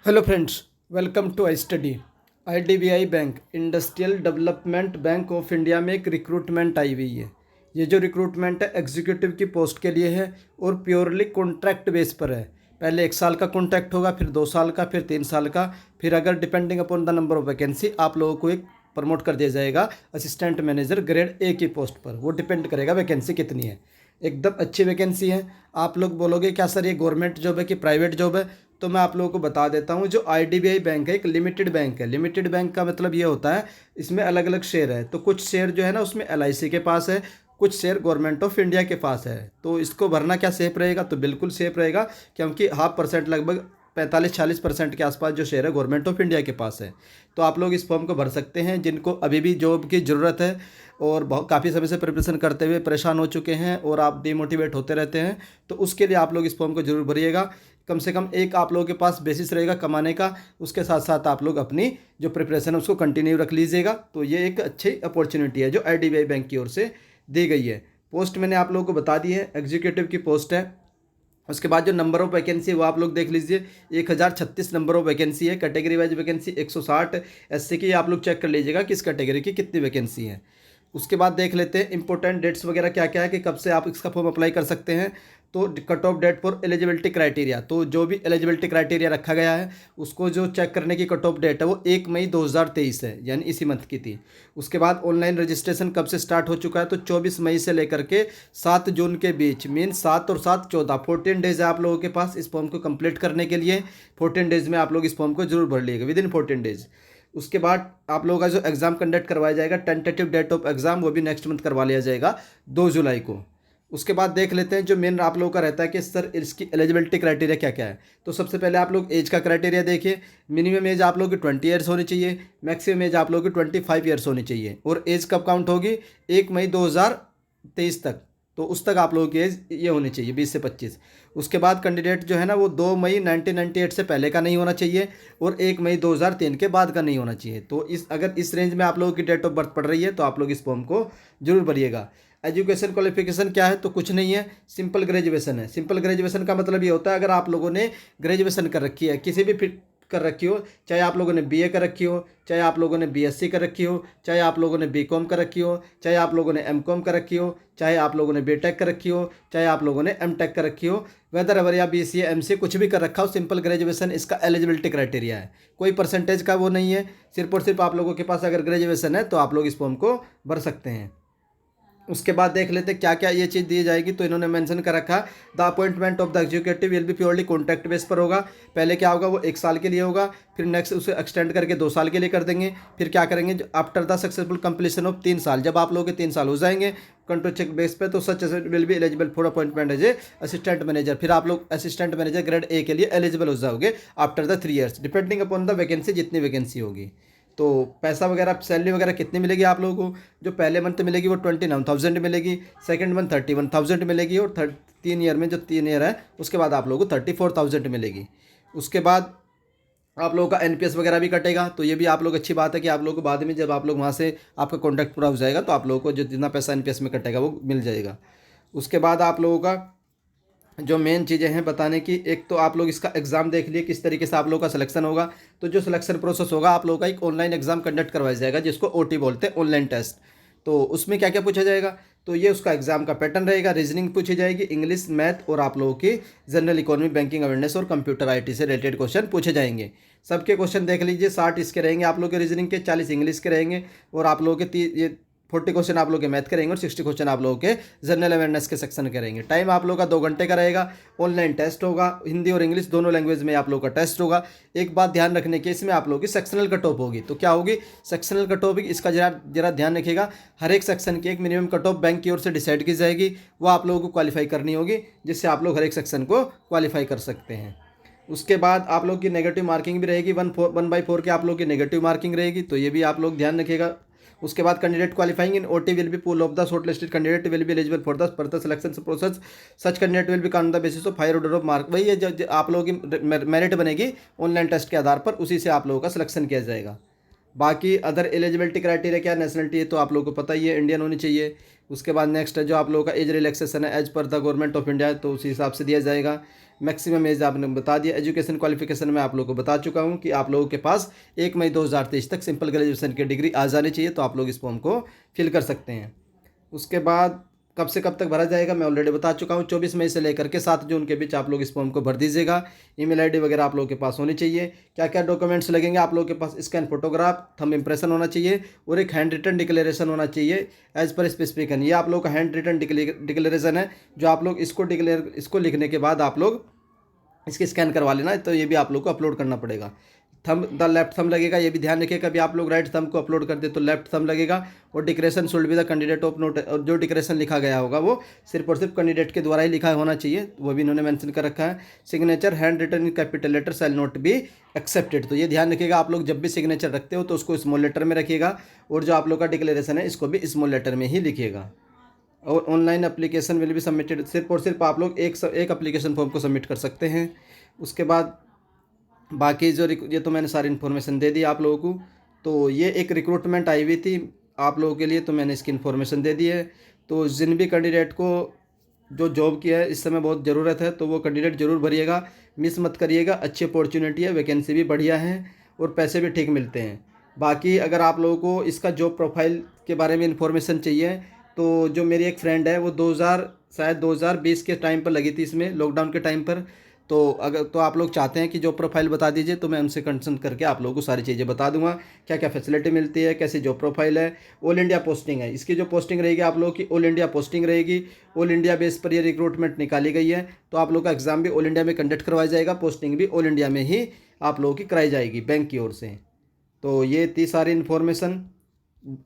Hello friends, welcome to I study. IDBI bank industrial development bank of India में एक recruitment आई हुई है। ये जो रिक्रूटमेंट है एग्जीक्यूटिव की पोस्ट के लिए है और प्योरली कॉन्ट्रैक्ट बेस पर है। पहले 1 साल का कॉन्ट्रैक्ट होगा, फिर 2 साल का, फिर 3 साल का, फिर अगर depending upon the number of vacancy आप लोगों को एक प्रमोट कर दिया जाएगा असिस्टेंट मैनेजर ग्रेड ए की पोस्ट पर। वो डिपेंड करेगा वैकेंसी कितनी है। एकदम अच्छी वैकेंसी है। आप लोग बोलोगे क्या सर ये गवर्नमेंट जॉब है कि प्राइवेट जॉब है, तो मैं आप लोगों को बता देता हूँ। जो आईडीबीआई बैंक है एक लिमिटेड बैंक है। लिमिटेड बैंक का मतलब ये होता है इसमें अलग अलग शेयर है। तो कुछ शेयर जो है ना उसमें एलआईसी के पास है, कुछ शेयर गवर्नमेंट ऑफ इंडिया के पास है। तो इसको भरना क्या सेफ रहेगा? तो बिल्कुल सेफ रहेगा, क्योंकि 0.5% लगभग 45-46% के आसपास जो शेयर है गवर्नमेंट ऑफ इंडिया के पास है। तो आप लोग इस फॉर्म को भर सकते हैं जिनको अभी भी जॉब की ज़रूरत है और बहुत काफ़ी समय से प्रिपरेशन करते हुए परेशान हो चुके हैं और आप डिमोटिवेट होते रहते हैं। तो उसके लिए आप लोग इस फॉर्म को जरूर भरिएगा। कम से कम एक आप लोगों के पास बेसिस रहेगा कमाने का। उसके साथ साथ आप लोग अपनी जो प्रिपरेशन है उसको कंटिन्यू रख लीजिएगा। तो ये एक अच्छी अपॉर्चुनिटी है जो आईडीबीआई बैंक की ओर से दी गई है। पोस्ट मैंने आप लोगों को बता दी है, एग्जीक्यूटिव की पोस्ट है। उसके बाद जो नंबर ऑफ वैकेंसी है वो आप लोग देख लीजिए, 1036 नंबर ऑफ वैकेंसी है। Category wise vacancy 160। एससी की आप लोग चेक कर लीजिएगा किस कैटेगरी की कितनी वैकेंसी है। उसके बाद देख लेते हैं इंपॉर्टेंट डेट्स वगैरह क्या क्या है कि कब से आप इसका फॉर्म अप्लाई कर सकते हैं। तो cut off date for eligibility criteria, तो जो भी एलिजिबिलिटी क्राइटेरिया रखा गया है उसको जो चेक करने की कट ऑफ डेट है वो 1 मई 2023 है, यानी इसी मंथ की थी। उसके बाद ऑनलाइन रजिस्ट्रेशन कब से स्टार्ट हो चुका है? तो 24 मई से लेकर के 7 जून के बीच, मीन 7 और 7 14 14 डेज है आप लोगों के पास इस फॉर्म को कंप्लीट करने के लिए। 14 डेज में आप लोग इस फॉर्म को जरूर भर लीजिएगा, विद इन 14 डेज। उसके बाद आप लोगों का जो एग्ज़ाम कंडक्ट करवाया जाएगा, टेंटेटिव डेट ऑफ एग्ज़ाम वो भी नेक्स्ट मंथ करवा लिया जाएगा 2 जुलाई को। उसके बाद देख लेते हैं जो मेन आप लोगों का रहता है कि सर इसकी एलिजिबिलिटी क्राइटेरिया क्या क्या है। तो सबसे पहले आप लोग एज का क्राइटेरिया देखिए। मिनिमम एज आप लोगों की 20 ईयर्स होनी चाहिए, मैक्सिमम एज आप लोगों की 25 ईयर्स होनी चाहिए। और एज कब काउंट होगी? 1 मई 2023 तक। तो उस तक आप लोगों की एज ये होनी चाहिए 20 से 25। उसके बाद कैंडिडेट जो है ना वो 2 मई 1998 से पहले का नहीं होना चाहिए और 1 मई 2003 के बाद का नहीं होना चाहिए। तो अगर इस रेंज में आप लोगों की डेट ऑफ बर्थ पड़ रही है तो आप लोग इस फॉर्म को जरूर भरिएगा। एजुकेशन क्वालिफिकेशन क्या है? तो कुछ नहीं है, सिंपल ग्रेजुएशन है। सिंपल ग्रेजुएशन का मतलब ये होता है अगर आप लोगों ने ग्रेजुएशन कर रखी है, किसी भी कर रखी हो, चाहे आप लोगों ने बीए कर रखी हो, चाहे आप लोगों ने बीएससी कर रखी हो, चाहे आप लोगों ने बीकॉम कर रखी हो, चाहे आप लोगों ने एमकॉम कर रखी हो, चाहे आप लोगों ने बीटेक कर रखी हो, चाहे आप लोगों ने एमटेक कर रखी हो, वेदर एवर या बीसीए एमसीए कुछ भी कर रखा हो, सिंपल ग्रेजुएशन इसका एलिजिबिलिटी क्राइटेरिया है। कोई परसेंटेज का वो नहीं है, सिर्फ और सिर्फ आप लोगों के पास अगर ग्रेजुएशन है तो आप लोग इस फॉर्म को भर सकते हैं। उसके बाद देख लेते हैं क्या क्या ये चीज़ दी जाएगी। तो इन्होंने मेंशन कर रखा, the appointment of the executive will be purely contract base पर होगा। पहले क्या होगा, वो 1 साल के लिए होगा, फिर नेक्स्ट उसे एक्सटेंड करके 2 साल के लिए कर देंगे। फिर क्या करेंगे, after the successful completion of 3 साल, जब आप लोगों के 3 साल हो जाएंगे कॉन्ट्रैक्ट बेस पे, तो such will be eligible for appointment as a assistant manager. फिर आप लोग असिस्टेंट मैनेजर ग्रेड ए के लिए एलिजिबल हो जाओगे after the 3 years, depending upon the vacancy, जितनी वैकेंसी होगी। तो पैसा वगैरह सैलरी वगैरह कितनी मिलेगी आप लोगों को? जो पहले मंथ मिलेगी वो 29,000 मिलेगी, सेकंड मंथ 31,000 मिलेगी और 3 ईयर में जो 3 ईयर है उसके बाद आप लोगों को 34,000 मिलेगी। उसके बाद आप लोगों का एनपीएस वगैरह भी कटेगा। तो ये भी आप लोग अच्छी बात है कि आप लोगों को बाद में जब आप लोग वहाँ से आपका कॉन्ट्रैक्ट पूरा हो जाएगा तो आप लोगों को जो जितना पैसा एनपीएस में कटेगा वो मिल जाएगा। उसके बाद आप लोगों का जो मेन चीज़ें हैं बताने की, एक तो आप लोग इसका एग्ज़ाम देख लिए किस तरीके से आप लोगों का सिलेक्शन होगा। तो जो सिलेक्शन प्रोसेस होगा, आप लोगों का एक ऑनलाइन एग्जाम कंडक्ट करवाया जाएगा जिसको ओटी बोलते हैं, ऑनलाइन टेस्ट। तो उसमें क्या क्या पूछा जाएगा, तो ये उसका एग्जाम का पैटर्न रहेगा। रीजनिंग पूछी जाएगी, इंग्लिश, मैथ और आप लोगों की जनरल इकोनॉमी, बैंकिंग अवेयरनेस और कंप्यूटर आईटी से रिलेटेड क्वेश्चन पूछे जाएंगे। सबके क्वेश्चन देख लीजिए, 60 इसके रहेंगे आप लोगों के रीजनिंग के, 40 इंग्लिश के रहेंगे और आप लोगों के ये 40 क्वेश्चन आप लोग के मैथ करेंगे और 60 क्वेश्चन आप लोगों के जनरल अवेयरनेस के सेक्शन करेंगे। टाइम आप लोगों का 2 घंटे का रहेगा। ऑनलाइन टेस्ट होगा, हिंदी और इंग्लिश दोनों लैंग्वेज में आप लोगों का टेस्ट होगा। एक बात ध्यान रखने की, इसमें आप लोगों की सेक्शनल कट ऑफ होगी। तो क्या होगी सेक्शनल कट ऑफ? इसका जरा ध्यान रखिएगा। हर एक सेक्शन की एक मिनिमम कट ऑफ बैंक की ओर से डिसाइड की जाएगी, वो आप लोगों को क्वालिफाई करनी होगी, जिससे आप लोग हर एक सेक्शन को क्वालिफाई कर सकते हैं। उसके बाद आप लोग की नेगेटिव मार्किंग भी रहेगी, 1/4 की आप लोग की नेगेटिव मार्किंग रहेगी, तो ये भी आप लोग ध्यान रखिएगा। उसके बाद candidate qualifying in OT will be pool of the shortlisted candidate will be eligible for the further selection process, such candidate will be count the basis of higher order of mark. वही है जो आप लोगों की merit बनेगी online test के आधार पर, उसी से आप लोगों का सिलेक्शन किया जाएगा। बाकी अदर एलिजिबिलिटी क्राइटेरिया क्या, नेशनलिटी है तो आप लोगों को पता ही है, इंडियन होनी चाहिए। उसके बाद नेक्स्ट है जो आप लोगों का एज रिलैक्सेशन है as per the government of India, तो उसी हिसाब से दिया जाएगा। मैक्सिमम एज आपने बता दिया। एजुकेशन क्वालिफिकेशन में आप लोगों को बता चुका हूँ कि आप लोगों के पास 1 मई 2023 तक सिंपल ग्रेजुएशन की डिग्री आ जानी चाहिए, तो आप लोग इस फॉर्म को फिल कर सकते हैं। उसके बाद कब से कब तक भरा जाएगा मैं ऑलरेडी बता चुका हूँ। 24 मई से लेकर के 7 जून के बीच आप लोग इस फॉर्म को भर दीजिएगा। ईमेल आईडी वगैरह आप लोगों के पास होनी चाहिए। क्या क्या डॉक्यूमेंट्स लगेंगे, आप लोगों के पास स्कैन फोटोग्राफ, थंब इंप्रेशन होना चाहिए और एक हैंड रिटन डिक्लेरेशन होना चाहिए एज पर स्पेसिफिकेशन। ये आप लोग का हैंड रिटन डिक्लेरेशन है, जो आप लोग इसको लिखने के बाद आप लोग इसकी स्कैन करवा लेना, तो ये भी आप लोग को अपलोड करना पड़ेगा। थंब द लेफ्ट थंब लगेगा, ये भी ध्यान रखिए, कभी आप लोग राइट थंब को अपलोड कर दे तो लेफ्ट थंब लगेगा। और declaration should be the candidate of note, और जो डिक्रेशन लिखा गया होगा वो सिर्फ और सिर्फ कैंडिडेट के द्वारा ही लिखा होना चाहिए, वो भी इन्होंने मेंशन कर रखा है। Signature hand written in capital letter shall not be accepted, तो ये ध्यान रखिएगा, आप लोग जब भी सिग्नेचर रखते हो तो उसको स्मॉल लेटर में रखिएगा, और जो आप लोग का डिक्लेरेशन है इसको भी स्मॉल लेटर में ही लिखिएगा। और online application will be submitted, सिर्फ और सिर्फ आप लोग एक एप्लीकेशन फॉर्म को सबमिट कर सकते हैं। उसके बाद बाकी जो ये तो मैंने सारी इन्फॉर्मेशन दे दी आप लोगों को। तो ये एक रिक्रूटमेंट आई हुई थी आप लोगों के लिए, तो मैंने इसकी इन्फॉर्मेशन दे दी है। तो जिन भी कैंडिडेट को जो जॉब की है इस समय बहुत ज़रूरत है, तो वो कैंडिडेट ज़रूर भरिएगा, मिस मत करिएगा। अच्छी अपॉर्चुनिटी है, वैकेंसी भी बढ़िया है और पैसे भी ठीक मिलते हैं। बाकी अगर आप लोगों को इसका जॉब प्रोफाइल के बारे में इन्फॉर्मेशन चाहिए, तो जो मेरी एक फ्रेंड है वो 2020 के टाइम पर लगी थी इसमें, लॉकडाउन के टाइम पर। तो अगर तो आप लोग चाहते हैं कि जॉब प्रोफाइल बता दीजिए, तो मैं उनसे कंसल्ट करके आप लोगों को सारी चीज़ें बता दूंगा, क्या क्या फैसिलिटी मिलती है, कैसी जॉब प्रोफाइल है। ऑल इंडिया पोस्टिंग है, इसकी जो पोस्टिंग रहेगी आप लोगों की ऑल इंडिया पोस्टिंग रहेगी। ऑल इंडिया बेस पर ये रिक्रूटमेंट निकाली गई है, तो आप लोग का एग्जाम भी ऑल इंडिया में कंडक्ट करवाया जाएगा, पोस्टिंग भी ऑल इंडिया में ही आप लोगों की कराई जाएगी बैंक की ओर से। तो ये थी सारी इन्फॉर्मेशन।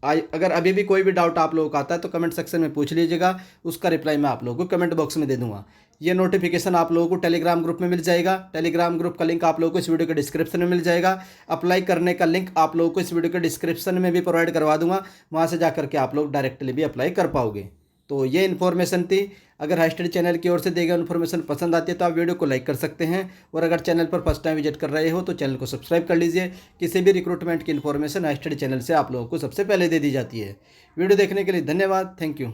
अगर अभी भी कोई भी डाउट आप लोगों का आता है तो कमेंट सेक्शन में पूछ लीजिएगा, उसका रिप्लाई मैं आप लोगों को कमेंट बॉक्स में दे दूंगा। ये नोटिफिकेशन आप लोगों को टेलीग्राम ग्रुप में मिल जाएगा। टेलीग्राम ग्रुप का लिंक आप लोगों को इस वीडियो के डिस्क्रिप्शन में मिल जाएगा। अप्लाई करने का लिंक आप लोगों को इस वीडियो के डिस्क्रिप्शन में भी प्रोवाइड करवा दूंगा, वहाँ से जा करके आप लोग डायरेक्टली भी अप्लाई कर पाओगे। तो ये इन्फॉर्मेशन थी। अगर हाई स्टडी चैनल की ओर से दी गई इन्फॉर्मेशन पसंद आती है तो आप वीडियो को लाइक कर सकते हैं, और अगर चैनल पर फर्स्ट टाइम विजिट कर रहे हो तो चैनल को सब्सक्राइब कर लीजिए। किसी भी रिक्रूटमेंट की इन्फॉर्मेशन हाई स्टडी चैनल से आप लोगों को सबसे पहले दे दी जाती है। वीडियो देखने के लिए धन्यवाद, थैंक यू।